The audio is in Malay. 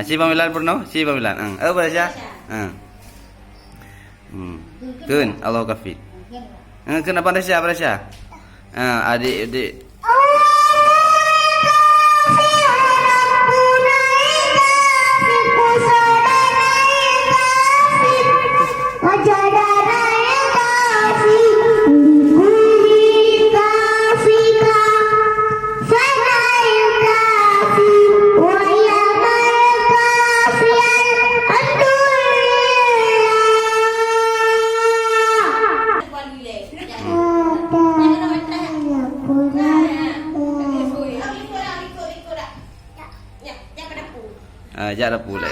Si pamilan purno, si pamilan. Apa siya? Kun, Allah kafir. Kenapa siya? Apa siya? Adik. Jangan pula.